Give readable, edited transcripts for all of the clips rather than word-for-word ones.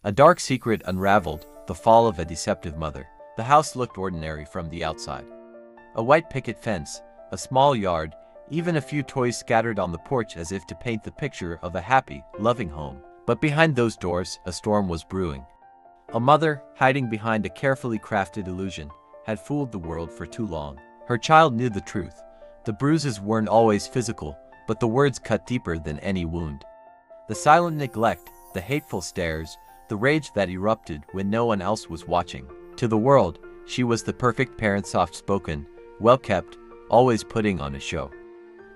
A dark secret unraveled, the fall of a deceptive mother. The house looked ordinary from the outside. A white picket fence, a small yard, even a few toys scattered on the porch as if to paint the picture of a happy, loving home. But behind those doors, a storm was brewing. A mother, hiding behind a carefully crafted illusion, had fooled the world for too long. Her child knew the truth. The bruises weren't always physical, but the words cut deeper than any wound. The silent neglect, the hateful stares, the rage that erupted when no one else was watching. To the world, she was the perfect parent, soft-spoken, well-kept, always putting on a show.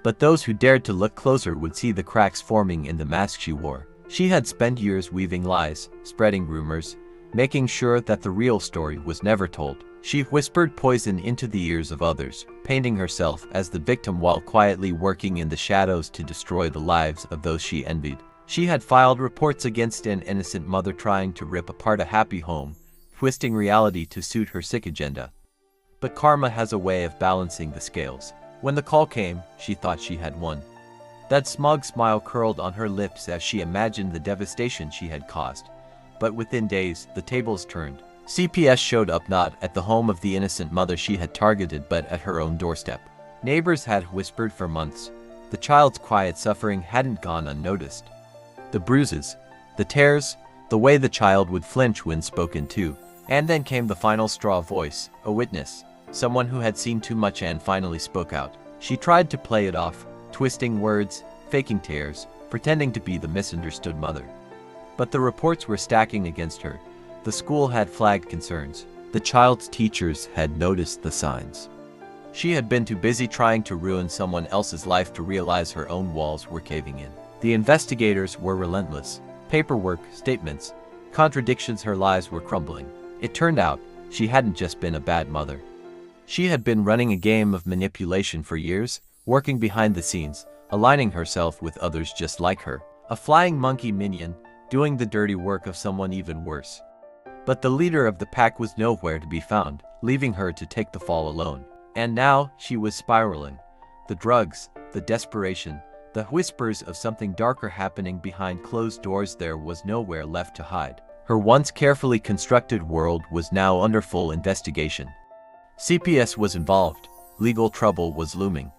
But those who dared to look closer would see the cracks forming in the mask she wore. She had spent years weaving lies, spreading rumors, making sure that the real story was never told. She whispered poison into the ears of others, painting herself as the victim while quietly working in the shadows to destroy the lives of those she envied. She had filed reports against an innocent mother trying to rip apart a happy home, twisting reality to suit her sick agenda. But karma has a way of balancing the scales. When the call came, she thought she had won. That smug smile curled on her lips as she imagined the devastation she had caused. But within days, the tables turned. CPS showed up not at the home of the innocent mother she had targeted but at her own doorstep. Neighbors had whispered for months. The child's quiet suffering hadn't gone unnoticed. The bruises, the tears, the way the child would flinch when spoken to. And then came the final straw voice, a witness, someone who had seen too much and finally spoke out. She tried to play it off, twisting words, faking tears, pretending to be the misunderstood mother. But the reports were stacking against her. The school had flagged concerns. The child's teachers had noticed the signs. She had been too busy trying to ruin someone else's life to realize her own walls were caving in. The investigators were relentless. Paperwork, statements, contradictions, her lies were crumbling. It turned out, she hadn't just been a bad mother. She had been running a game of manipulation for years, working behind the scenes, aligning herself with others just like her. A flying monkey minion, doing the dirty work of someone even worse. But the leader of the pack was nowhere to be found, leaving her to take the fall alone. And now, she was spiraling. The drugs, the desperation, the whispers of something darker happening behind closed doors. There was nowhere left to hide. Her once carefully constructed world was now under full investigation. CPS was involved. Legal trouble was looming.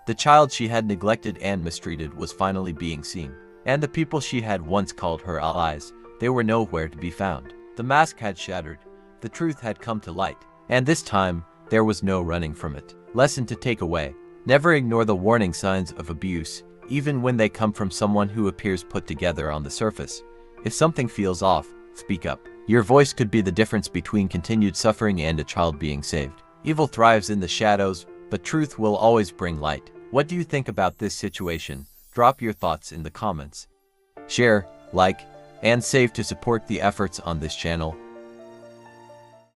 The child she had neglected and mistreated was finally being seen. And the people she had once called her allies, they were nowhere to be found. The mask had shattered. The truth had come to light. And this time, there was no running from it. Lesson to take away. Never ignore the warning signs of abuse, even when they come from someone who appears put together on the surface. If something feels off, speak up. Your voice could be the difference between continued suffering and a child being saved. Evil thrives in the shadows, but truth will always bring light. What do you think about this situation? Drop your thoughts in the comments. Share, like, and save to support the efforts on this channel.